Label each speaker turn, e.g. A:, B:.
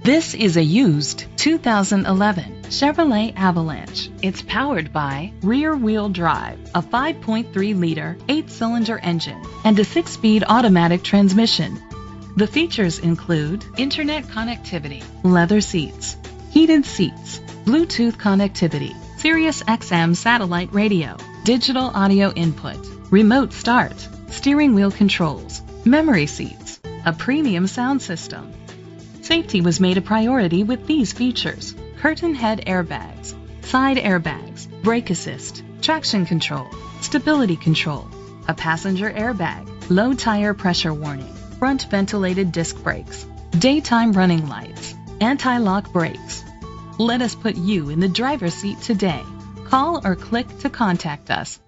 A: This is a used 2011 Chevrolet Avalanche. It's powered by rear-wheel drive, a 5.3-liter, 8-cylinder engine, and a 6-speed automatic transmission. The features include internet connectivity, leather seats, heated seats, Bluetooth connectivity, Sirius XM satellite radio, digital audio input, remote start, steering wheel controls, memory seats, a premium sound system. Safety was made a priority with these features: curtain head airbags, side airbags, brake assist, traction control, stability control, a passenger airbag, low tire pressure warning, front ventilated disc brakes, daytime running lights, anti-lock brakes. Let us put you in the driver's seat today. Call or click to contact us.